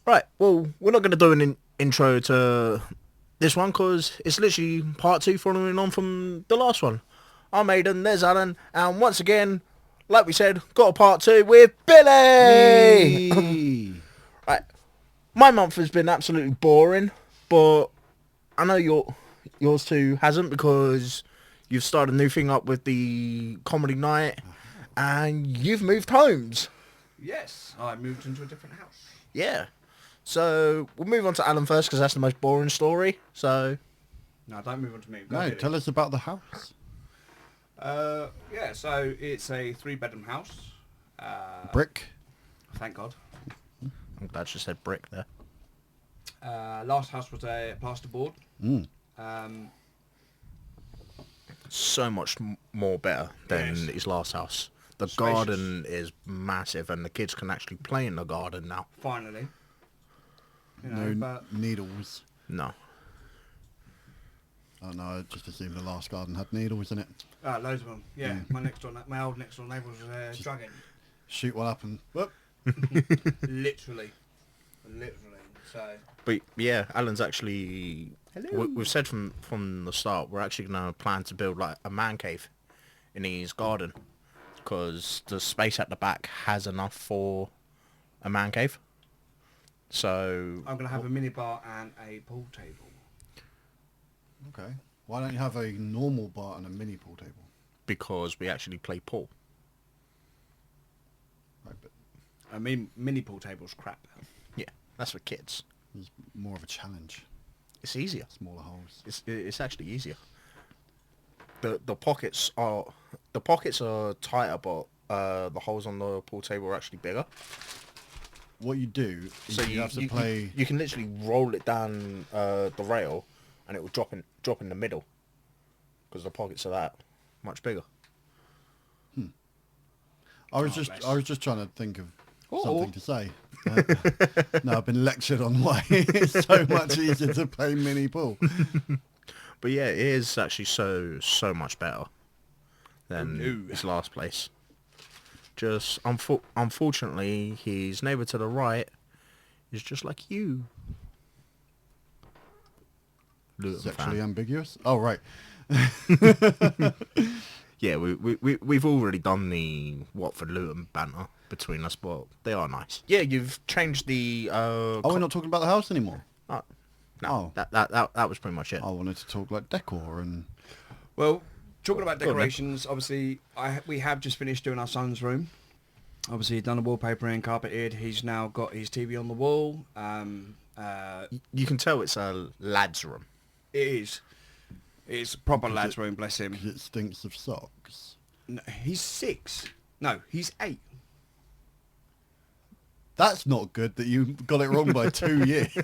Right, well, we're not going to do an intro to this one because it's literally part 2 following on from the last one. I'm Aidan, there's Allan, and once again, like we said, got a part 2 with Billy! Right, my month has been absolutely boring, but I know yours too hasn't because you've started a new thing up with the comedy night and you've moved homes. Yes, I moved into a different house. Yeah. So, we'll move on to Allan first because that's the most boring story. So, No, don't move on to me. No, tell us about the house. Yeah, so it's a 3-bedroom house. Brick. Thank God. I'm glad you said brick there. Last house was a plasterboard. So much more better than Yes. his last house. The Spacious. garden is massive and the kids can actually play in the garden now. Finally. You know, No but needles. No. Oh no, I just assumed the last garden had needles in it. loads of them. Yeah, my old next door neighbour was a dragon. Shoot one up and whoop. Literally. So But yeah, Alan's actually... We've said from the start, we're actually going to plan to build like a man cave in his garden. Because the space at the back has enough for a man cave. So... I'm gonna have a mini bar and a pool table. Okay. Why don't you have a normal bar and a mini pool table? Because we actually play pool. Right, but I mean, mini pool table's crap. Yeah, that's for kids. it's more of a challenge. It's easier. Smaller holes. It's actually easier. The pockets are tighter, but the holes on the pool table are actually bigger. What you do is So you have to play. You can literally roll it down the rail, and it will drop in the middle, because the pockets are that much bigger. I was bless. just trying to think of Oh. something to say. No, I've been lectured on why it's so much easier to play mini pool. But yeah, it is actually so much better than Ooh. his last place. Just unfortunately, his neighbour to the right is just like you. Luton Sexually fan. ambiguous. Oh right. Yeah, we've already done the Watford Luton banter between us, but they are nice. Yeah, you've changed the. Oh, we're not talking about the house anymore. No, Oh. that was pretty much it. I wanted to talk like decor and. Well, talking about Go on, then. decorations, obviously, we have just finished doing our son's room. Obviously, he's done the wallpapering, carpeted. He's now got his TV on the wall. You can tell it's a lad's room. It is. It's a proper Is lad's it- room, bless him. 'Cause it stinks of socks. No, he's 6. No, he's 8. That's not good that you got it wrong by 2 years.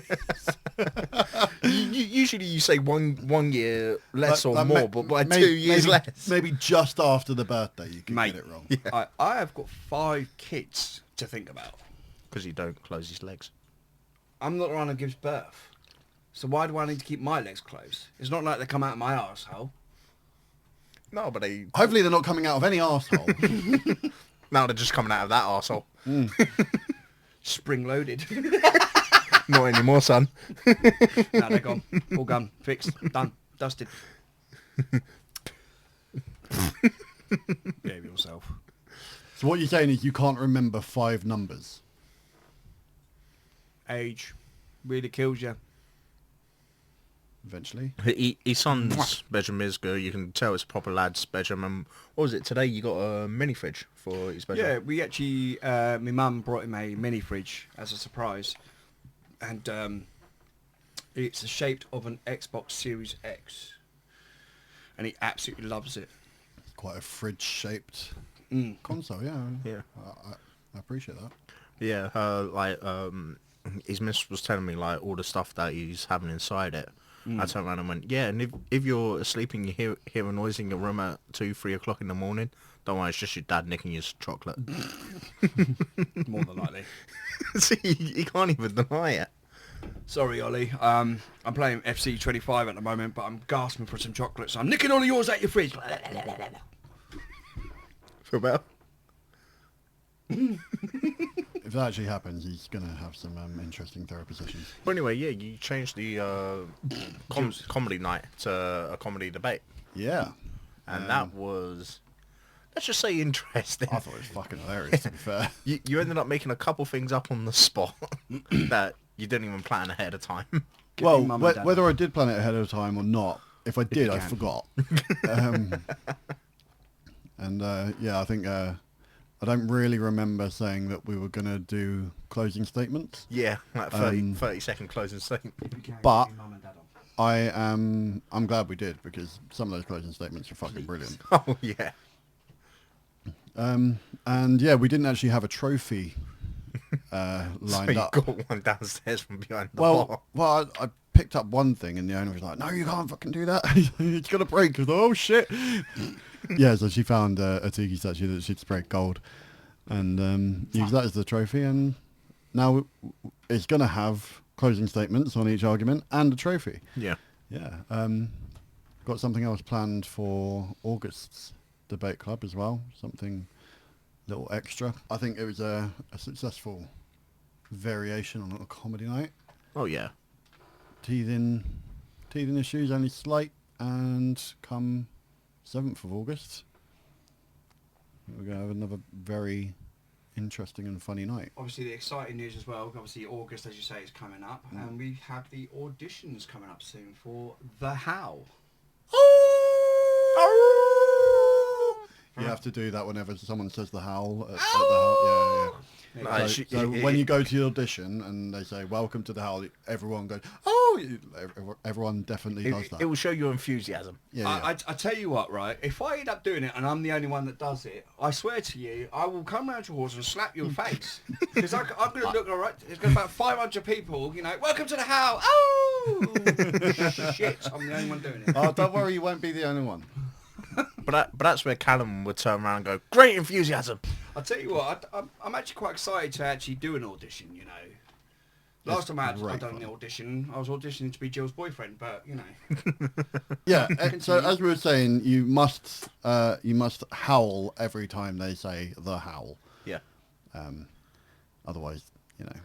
Usually you say one year less or Like, more, but by may- 2 years maybe, less. Maybe just after the birthday you can Mate. get it wrong. I have got 5 kids to think about. Because you don't close his legs. I'm not the one who gives birth. So why do I need to keep my legs closed? It's not like they come out of my arsehole. No, but they... Hopefully they're not coming out of any arsehole. Now they're just coming out of that arsehole. Spring loaded. Not anymore, son. No, they're gone. All gone. Fixed. Done. Dusted. Behave yourself. So what you're saying is you can't remember 5 numbers. Age really kills you. Eventually. His son's bedroom is good. You can tell it's a proper lad's bedroom. And what was it today? You got a mini fridge for his bedroom. Yeah, we actually, my mum brought him a mini fridge as a surprise. And it's the shape of an Xbox Series X. And he absolutely loves it. Quite a fridge-shaped Mm. console, yeah. Yeah. I appreciate that. Yeah, his miss was telling me like all the stuff that he's having inside it. I turned around and went, yeah, and if you're asleep and you hear a noise in your room at 2-3 o'clock in the morning, don't worry, it's just your dad nicking your chocolate. More than likely. See, he can't even deny it. Sorry, Ollie. I'm playing FC 25 at the moment, but I'm gasping for some chocolate, so I'm nicking all of yours out your fridge. Feel better? If that actually happens, he's going to have some interesting therapy sessions. But anyway, yeah, you changed the comedy night to a comedy debate. Yeah. And that was, let's just say, interesting. I thought it was fucking hilarious, to be fair. You ended up making a couple things up on the spot that you didn't even plan ahead of time. Well, Mum and Dad whether I did plan it ahead of time or not, if I did, I forgot. Yeah, I think I don't really remember saying that we were going to do closing statements. Yeah, like 30-second closing statement. But I'm glad we did, because some of those closing statements are fucking brilliant. Oh, yeah. And yeah, we didn't actually have a trophy lined So you up. got one downstairs from behind the bar. Well, I picked up one thing, and the owner was like, "No, you can't fucking do that. It's gonna break." I was like, "Oh shit!" Yeah, so she found a tiki statue that she'd sprayed gold, and used that as the trophy. And now it's gonna have closing statements on each argument and a trophy. Yeah. Yeah. Got something else planned for August's debate club as well. Something little extra. I think it was a successful variation on a comedy night. Oh, yeah. Teething issues only slight, and come 7th of August we're going to have another very interesting and funny night. Obviously, the exciting news as well. Obviously, August, as you say, is coming up, and we have the auditions coming up soon for The Howl. You have to do that whenever someone says the howl at the howl. Yeah. No, So when you go to the audition and they say "Welcome to the Howl," everyone goes, "Oh!" Everyone definitely does that. It will show your enthusiasm. Yeah. I tell you what, right? If I end up doing it and I'm the only one that does it, I swear to you, I will come round your horse and slap your face. Because I'm going to look all right. There's going to be about 500 people, welcome to the Howl. Oh! Shit, I'm the only one doing it. Oh, don't worry, you won't be the only one. But that's where Callum would turn around and go, "Great enthusiasm." I'll tell you what, I'm actually quite excited to actually do an audition, Last time I'd done an audition, I was auditioning to be Jill's boyfriend, but, Yeah, so as we were saying, you must howl every time they say the howl. Yeah. Otherwise,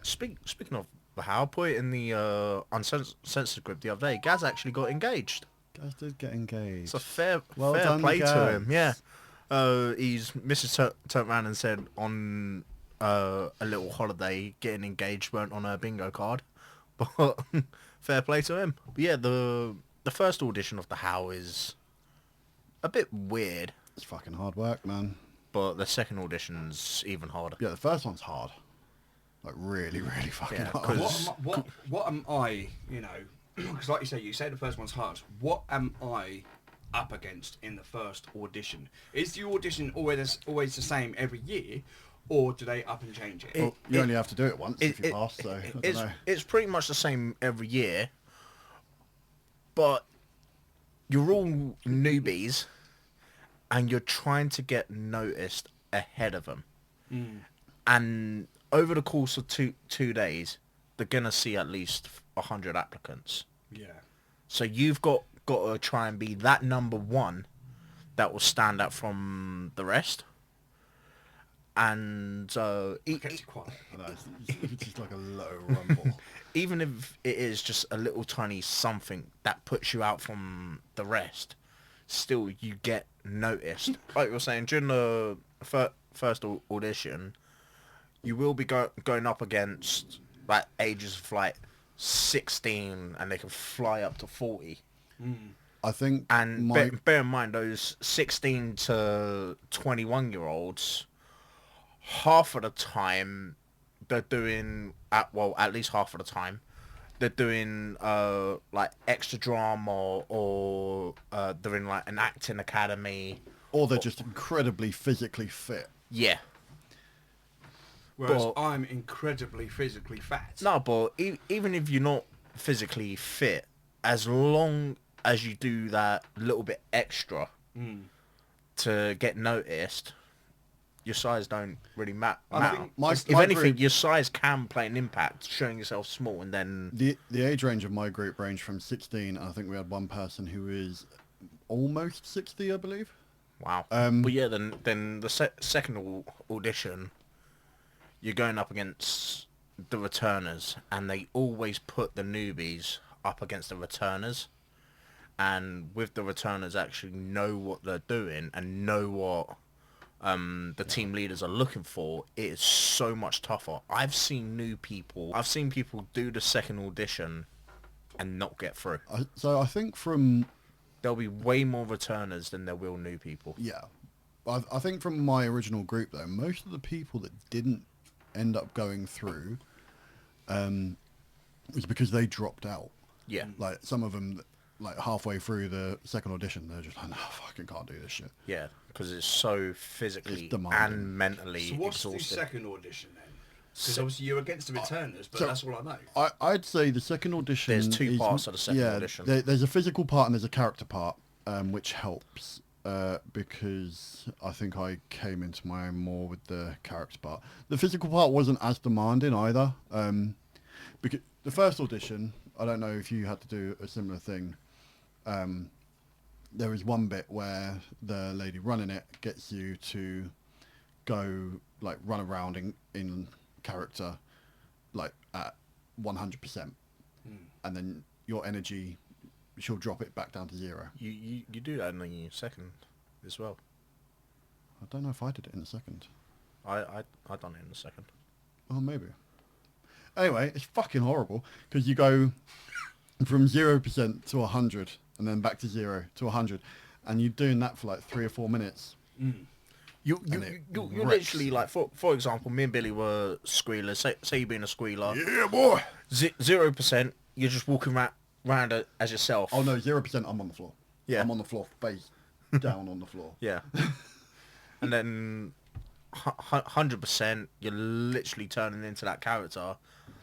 Speaking of the Howl, put it in the uncensored group the other day. Gaz actually got engaged. Guys did get engaged. It's a fair done, play Gaz. to him. Yeah. His missus turned around and said on a little holiday, getting engaged weren't on her bingo card. But fair play to him. But yeah, the first audition of the Howl is a bit weird. It's fucking hard work, man. But the second audition's even harder. Yeah, the first one's hard. Like really, really fucking hard. What am I, because like you say the first one's hard. What am I up against in the first audition? Is the audition always the same every year, or do they up and change it? Well, you only have to do it once if you pass, so I don't know. It's pretty much the same every year, but you're all newbies, and you're trying to get noticed ahead of them. And over the course of two days, they're gonna see at least 100 applicants. Yeah. So you've got to try and be that number one that will stand out from the rest. And Gets quiet. It's just like a low rumble. even if it is just a little tiny something that puts you out from the rest, still you get noticed. Like you were saying, during the first audition, you will be going up against like ages of like 16, and they can fly up to 40. I think, And bear in mind, those 16 to 21-year-olds, half of the time they're doing at least half of the time they're doing like extra drama, or they're in like an acting academy, or they're just incredibly physically fit. Yeah. Whereas But- I'm incredibly physically fat. No, but even if you're not physically fit, as long as you do that little bit extra to get noticed, your size don't really matter. think If my anything, group- your size can play an impact, showing yourself small, and then The age range of my group ranged from 16, and I think we had one person who is almost 60, I believe. wow. Um, But yeah, then the second audition, you're going up against the returners, and they always put the newbies up against the returners. And with the returners actually know what they're doing and know what the team leaders are looking for, it is so much tougher. I've seen people do the second audition and not get through. So I think from There'll be way more returners than there will new people. yeah, I think from my original group though, most of the people that didn't end up going through was because they dropped out. Yeah. Like some of them, like halfway through the second audition, they're just like, no, I fucking can't do this shit. Yeah, because it's so physically It's demanding. and mentally So what's the exhausting. second audition then? Because obviously you're against the returners, but so- that's all I know. I'd say the second audition. There's two is- parts of the second audition. There's a physical part and there's a character part, which helps because I think I came into my own more with the character part. The physical part wasn't as demanding either. Because the first audition, I don't know if you had to do a similar thing. There was one bit where the lady running it gets you to go like run around in character like at 100%, and then your energy, she'll drop it back down to 0. You do that in the second as well. I don't know if I did it in the second. I done it in the second. Oh, maybe. Anyway, it's fucking horrible because you go from 0% to 100 and then back to 0 to 100, and you're doing that for like 3 or 4 minutes. You're wrecks. literally like, for example, me and Billy were squealers. Say you being a squealer. Yeah, boy. 0%, you're just walking around as yourself. Oh no, 0%. I'm on the floor. Yeah. I'm on the floor, face down on the floor. Yeah. And then 100%, you're literally turning into that character.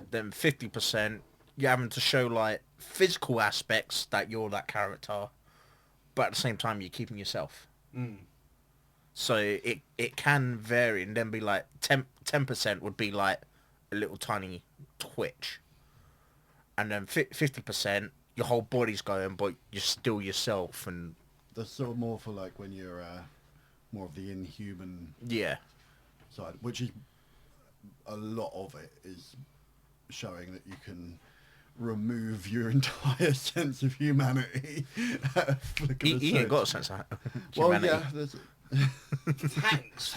Then 50%, you're having to show like physical aspects that you're that character, but at the same time you're keeping yourself. So it can vary, and then be like 10% would be like a little tiny twitch, and then 50% your whole body's going, but you're still yourself. And That's sort of more for like when you're more of the inhuman yeah, side, which is a lot of it is showing that you can remove your entire sense of humanity. at a flick of a he ain't switch. got a sense of Well, humanity. yeah, there's, Thanks.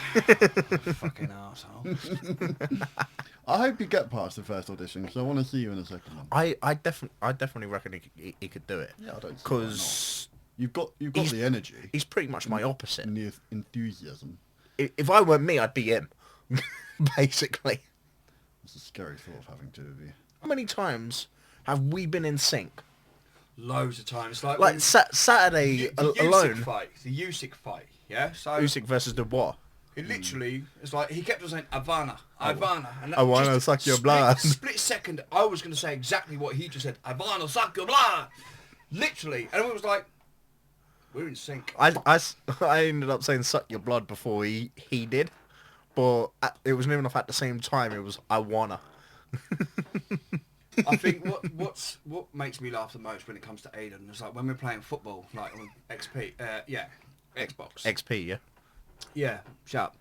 Fucking asshole. I hope you get past the first audition because I want to see you in the second one. I definitely reckon he could do it. Yeah, I don't see why Because You've got He's- the energy he's pretty much my opposite. and the enthusiasm. If I weren't me, I'd be him. Basically. It's a scary thought of having two of you. How many times have we been in sync? Loads of times. Like Like when- Saturday the Usyk alone. fight. The Usyk fight. Yeah. So Usyk versus Dubois. it literally, it's like he kept on saying Ivana, Ivana, and that I wanna just suck your split- blood. Split second, I was going to say exactly what he just said. Ivana, suck your blood. Literally, and it was like, we're in sync. I ended up saying suck your blood before he did. But it was near enough at the same time. It was I wanna. I think what makes me laugh the most when it comes to Aiden is like when we're playing football, like on XP, Xbox. XP, yeah? Yeah, shut up.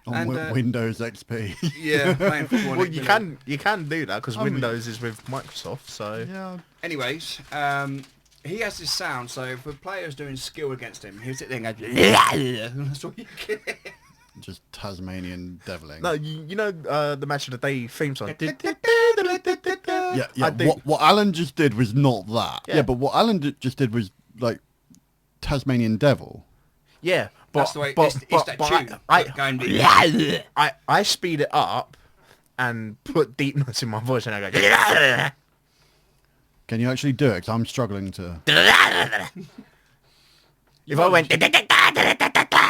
On And, Windows XP. Yeah, playing football. on Well, Xbox. you can do that because I mean- Windows is with Microsoft, so... Yeah. Anyways, he has this sound, so if a player's doing skill against him, he'll sit there and go, that's all you get. Just Tasmanian deviling. No, you know the Match of the Day theme song? Yeah, yeah. I do. What Alan just did was not that. Yeah. Yeah, but what Alan just did was like Tasmanian devil. Yeah, but... That's the way, but, it's that but tune. I, I speed it up and put deep notes in my voice and I go... Can you actually do it? 'Cause I'm struggling to. If I went...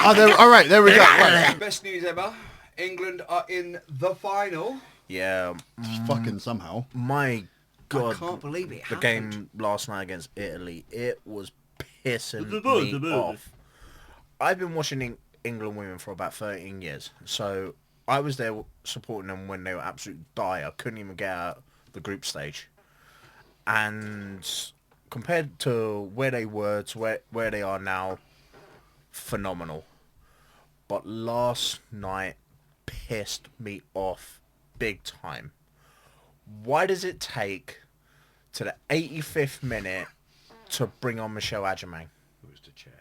Oh, there, all right, there we go. Right. Best news ever. England are in the final. Yeah, Fucking somehow. my God. I can't believe it The happened. game last night against Italy, it was pissing me off. I've been watching England women for about 13 years, so I was there supporting them when they were absolute dire. Couldn't even get out the group stage. And compared to where they were to where they are now, phenomenal. But last night, pissed me off big time. Why does it take to the 85th minute to bring on Michelle Adjumang? It was the chair.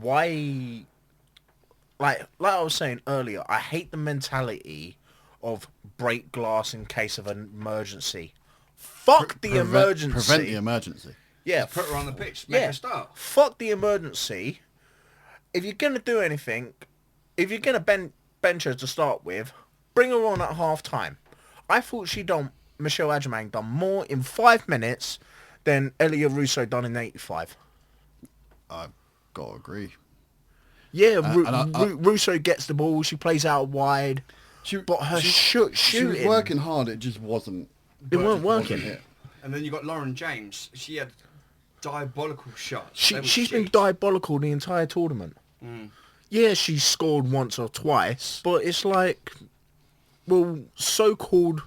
Why? Like I was saying earlier, I hate the mentality of break glass in case of an emergency. Fuck the emergency. Prevent the emergency. Yeah. Put her on the pitch. Make her start. Fuck the emergency. If you're going to do anything, if you're going to bench her to start with, bring her on at half time. I thought Michelle Adjumang done more in 5 minutes than Elia Russo done in 85. I've got to agree. Yeah, Russo gets the ball. She plays out wide. But her shooting... She was working hard. It just wasn't... It weren't working. And then you got Lauren James. She had diabolical shots. She's been diabolical the entire tournament. Yeah, she scored once or twice, but it's like, well, so-called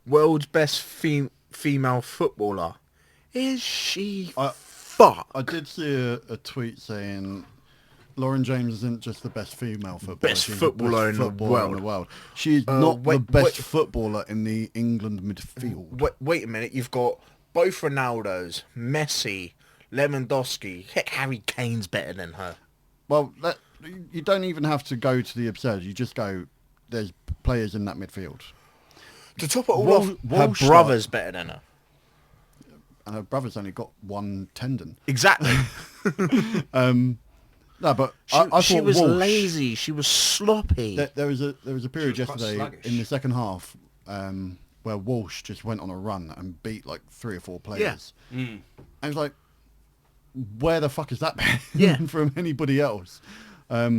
world's best female footballer. Is she fuck? I did see a tweet saying Lauren James isn't just the best female footballer. Best footballer in the world. She's not the best footballer in the England midfield. Wait a minute. You've got both Ronaldos, Messi, Lewandowski. Heck, Harry Kane's better than her. Well, you don't even have to go to the absurd. You just go, there's players in that midfield. To top it all off, her brother's better than her. And her brother's only got one tendon. Exactly. No, but she was Walsh, lazy. She was sloppy. There was a period yesterday sluggish. in the second half where Walsh just went on a run and beat like 3 or 4 players. Yeah. And I was like, where the fuck is that been from anybody else? But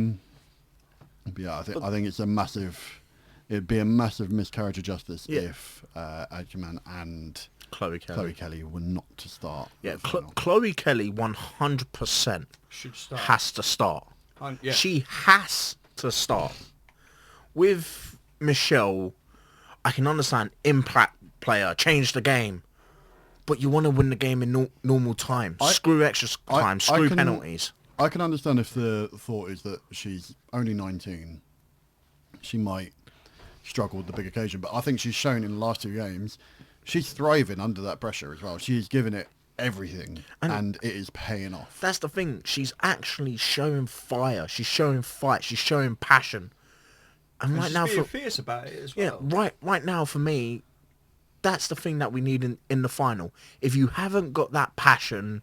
yeah, I think it's a massive. It'd be a massive miscarriage of justice if Adjumang and Chloe Kelly were not to start. Yeah, Chloe Kelly 100% should start. Has to start. Yeah. She has to start. With Michelle, I can understand impact player, change the game. But you want to win the game in normal time. Screw extra time. Screw penalties. I can understand if the thought is that she's only 19. She might struggle with the big occasion. But I think she's shown in the last 2 games, she's thriving under that pressure as well. She's given it everything, and it is paying off. That's the thing. She's actually showing fire. She's showing fight. She's showing passion. And right she's now, being fierce about it as well. Yeah, right now for me, that's the thing that we need in the final. If you haven't got that passion,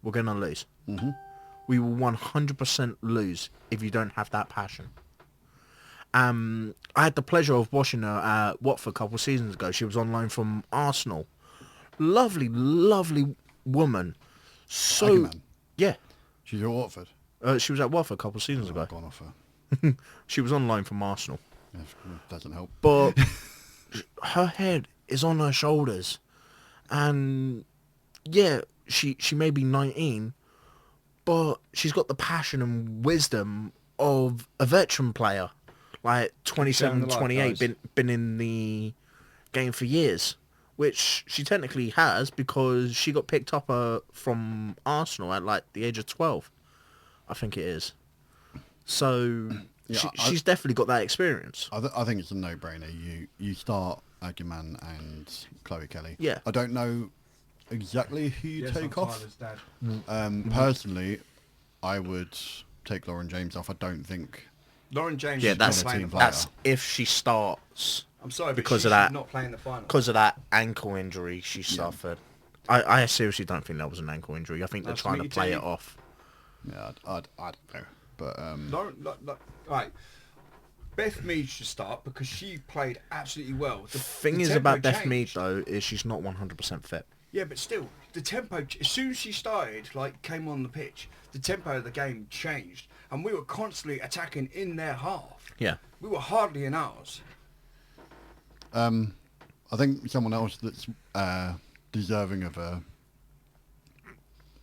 we're going to lose. Mm-hmm. We will 100% lose if you don't have that passion. I had the pleasure of watching her at Watford a couple of seasons ago. She was on loan from Arsenal. Lovely, lovely woman. So, yeah. She's at Watford? She was at Watford a couple of seasons ago. I've gone off her. She was on loan from Arsenal. Yeah, doesn't help. But her head is on her shoulders. And, yeah, she may be 19, but she's got the passion and wisdom of a veteran player. Like 27, 28, been in the game for years, which she technically has because she got picked up from Arsenal at like the age of 12, I think it is. So yeah, she's definitely got that experience. I think it's a no-brainer. You start Adjumang and Chloe Kelly. Yeah. I don't know exactly who you take off. Dad. Personally, I would take Lauren James off. I don't think... Lauren James. Yeah, is not playing the final. that's if she starts. I'm sorry, because but of that. Not playing the final. Because of that ankle injury she suffered. I seriously don't think that was an ankle injury. I think they're trying to play it off. Yeah, I don't know, but Lauren, right. Beth Mead should start because she played absolutely well. The thing is about Beth Mead though is she's not 100% fit. Yeah, but still, the tempo. As soon as she started, came on the pitch, the tempo of the game changed, and we were constantly attacking in their half. Yeah, we were hardly in ours. I think someone else that's deserving of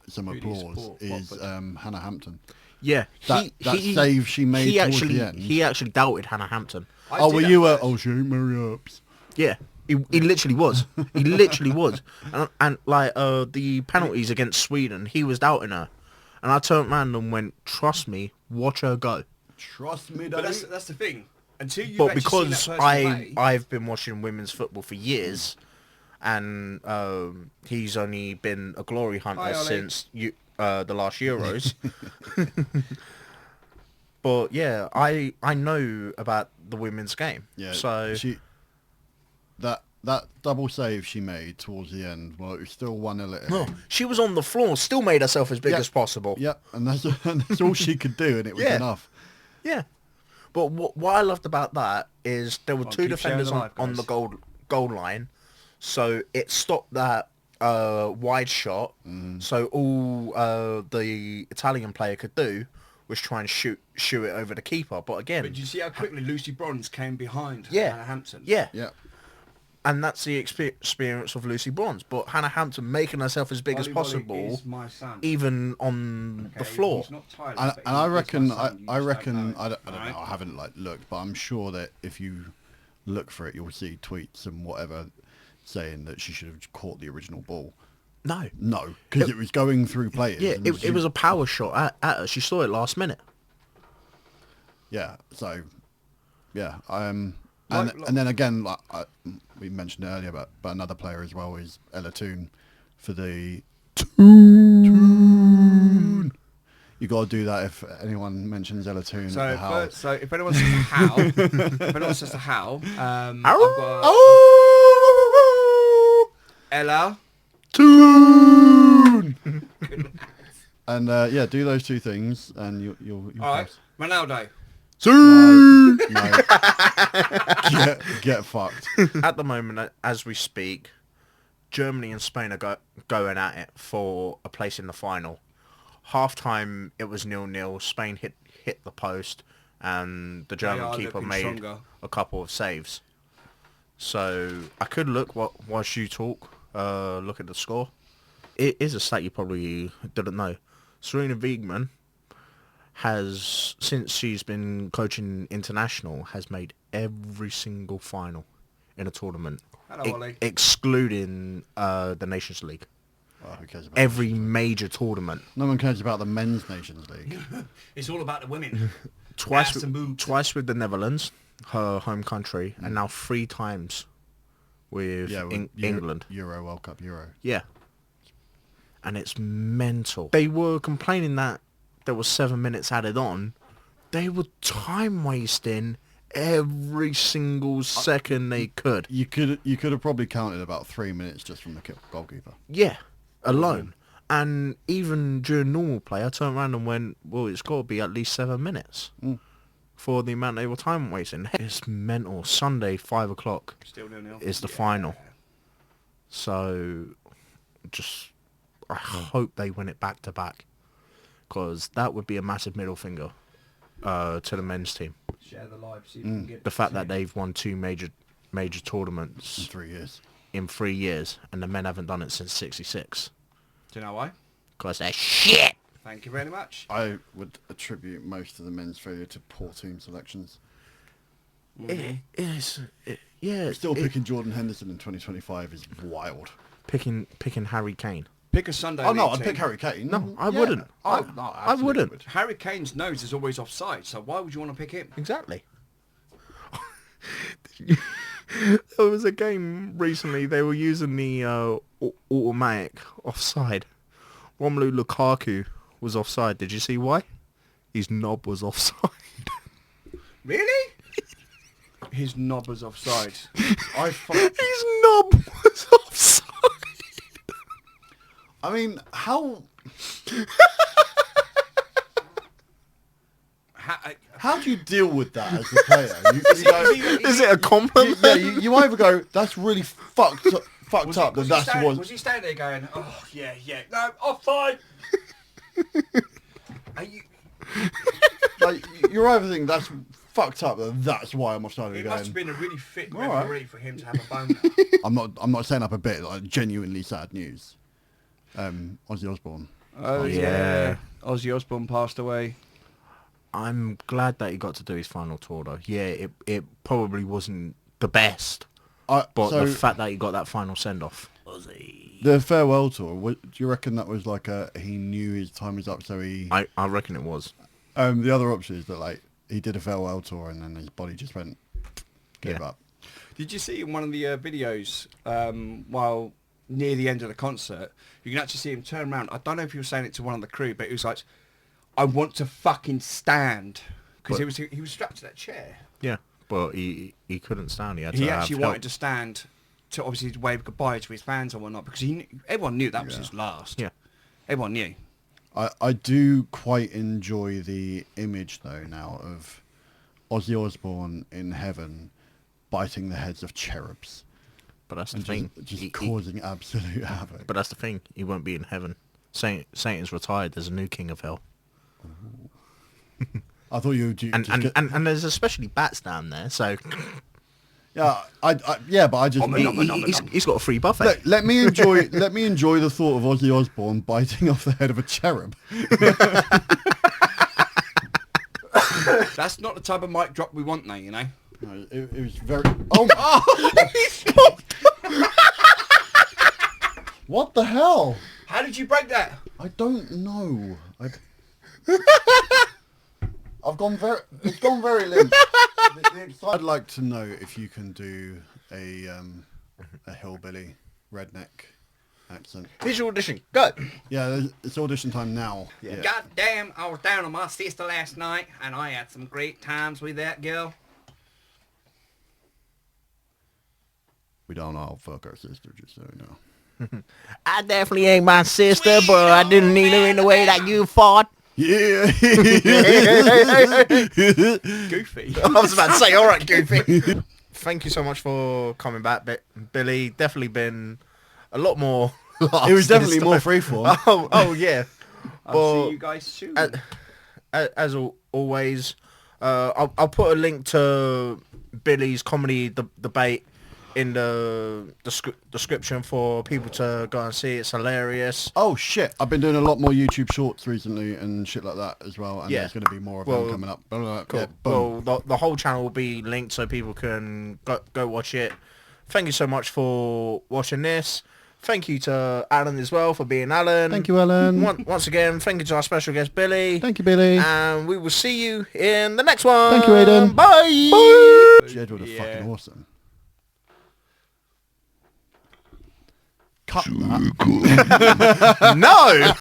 some applause is Hannah Hampton. Yeah, that save she made towards the end. He actually doubted Hannah Hampton. She ain't Mary Ups. Yeah, he literally was. He literally was. And the penalties against Sweden, he was doubting her. And I turned around and went, trust me, watch her go. Trust me, but that's the thing. Until you've But actually seen that because person play. I've been watching women's football for years, and he's only been a glory hunter Hi, Ollie. since the last Euros. But yeah, I know about the women's game. Yeah, So that double save she made towards the end, well, it was still 1-0 at no, she was on the floor, still made herself as big as possible. Yeah, and that's all she could do, and it was Yeah. enough. Yeah. But what I loved about that is there were two keep sharing defenders the live, on the guys. goal line, so it stopped that wide shot. So all the Italian player could do was try and shoot it over the keeper. But again, But did you see how quickly Lucy Bronze came behind Yeah. Hannah Hampton? yeah, Yeah, and that's the experience of Lucy Bronze. But Hannah Hampton making herself as big as Ollie Wollie possible, is my son. even on the floor. He's not Tyler's, and but I he is reckon, my son. You I just reckon, don't know I it, don't alright? know, I haven't looked, but I'm sure that if you look for it, you'll see tweets and whatever saying that she should have caught the original ball. No. No, because it was going through players. Yeah, and it was a power shot at her. She saw it last minute. Yeah, so yeah, and Like- then again, like we mentioned earlier about another player as well is Ella Toon for the Toon. You got to do that if anyone mentions Ella Toon. So, at the howl. so if anyone says to howl, if anyone says to howl, I've got Ella. Toon. And yeah, do those two things, and you'll All right, pass. Ronaldo. No, get fucked. At the moment, as we speak, Germany and Spain are going at it for a place in the final. Half time, it was 0-0. Spain hit the post, and the German are keeper looking made stronger. a couple of saves. So I could look whilst you talk. Look at the score. It is a stat you probably didn't know. Serena Wiegmann has, since she's been coaching international, has made every single final in a tournament, Hello, Ollie. excluding the Nations League. Well, who cares about Every major tournament, No one cares about the men's Nations League. It's all about the women. twice That's a mood. twice with the Netherlands, her home country, and now 3 times with Yeah, with England. Euro World Cup Euro. Yeah. And it's mental. They were complaining that there was 7 minutes added on. They were time wasting every single second they could. You could have probably counted about 3 minutes just from the goalkeeper. Yeah, alone. And even during normal play, I turned around and went, well, it's got to be at least 7 minutes for the amount they were time wasting. It's mental. Sunday, 5 o'clock Still 0-0. is the final. So, I hope they win it back to back, because that would be a massive middle finger to the men's team. Share the live. See if we can get The fact that they've won 2 major In tournaments 3 years. in 3 years, and the men haven't done it since '66. Do you know why? Because they're shit. Thank you very much. I would attribute most of the men's failure to poor team selections. Still picking Jordan Henderson in 2025 is wild. Picking Harry Kane. Pick a Sunday. Oh no, league I'd team. pick Harry Kane. No, I wouldn't. I absolutely wouldn't. would. Harry Kane's nose is always offside, so why would you want to pick him? Exactly. There was a game recently. They were using the automatic offside. Romelu Lukaku was offside. Did you see why? His knob was offside. Really? His knob was offside. His knob was offside. I mean, how do you deal with that as a player? You go, Is it a compliment? you either go, that's really fucked up that that's Was was. he standing there going, oh, yeah, no, offside? Are you... Like, you're either thinking that's fucked up that that's why I'm offside. It must have been a really fit All right. referee for him to have a boner. I'm not saying up a bit. Like, genuinely sad news. Ozzy Osbourne. Oh, yeah. Ozzy Osbourne passed away. I'm glad that he got to do his final tour, though. Yeah, it probably wasn't the best, but So the fact that he got that final send-off. the farewell tour. Do you reckon that was like he knew his time was up, so he? I reckon it was. The other option is that like he did a farewell tour, and then his body just went gave Yeah. up. Did you see in one of the videos while near the end of the concert, you can actually see him turn around. I don't know if he was saying it to one of the crew, but he was like, "I want to fucking stand," because he was strapped to that chair. Yeah, but he couldn't stand. He had to He have actually help. wanted to stand to obviously wave goodbye to his fans and whatnot, because everyone knew that was his last. Yeah. Everyone knew. I do quite enjoy the image though now of Ozzy Osbourne in heaven biting the heads of cherubs But that's the and thing. just causing absolute havoc. But that's the thing. He won't be in heaven. Satan's retired. There's a new king of hell. I thought you would And there's especially bats down there. So yeah, but I just he's got a free buffet. let me enjoy the thought of Ozzy Osbourne biting off the head of a cherub. That's not the type of mic drop we want now, you know. No, it was very. Oh, what the hell? How did you break that? I don't know. I've gone very. It's gone very limp. I'd like to know if you can do a hillbilly redneck accent. Here's your audition. Go. Yeah, it's audition time now. Yeah. God damn, I was down on my sister last night, and I had some great times with that girl. We don't all fuck our sister, just so you know. I definitely ain't my sister, but I didn't need her in the way that you thought. Yeah. Goofy. I was about to say, all right, Goofy. Thank you so much for coming back, Billy. Definitely been a lot more. It was definitely more freeform. Oh yeah. I'll see you guys soon. As always, I'll put a link to Billy's comedy debate in the description for people to go and see. It's hilarious. Oh shit! I've been doing a lot more YouTube shorts recently and shit like that as well. And Yeah. there's going to be more of them coming up. Cool. Yeah, boom. Well, the whole channel will be linked so people can go watch it. Thank you so much for watching this. Thank you to Allan as well for being Allan. Thank you, Allan. Once again, thank you to our special guest, Billy. Thank you, Billy. And we will see you in the next one. Thank you, Aidan. Bye. Bye. Jedward are fucking awesome. Cut that. No.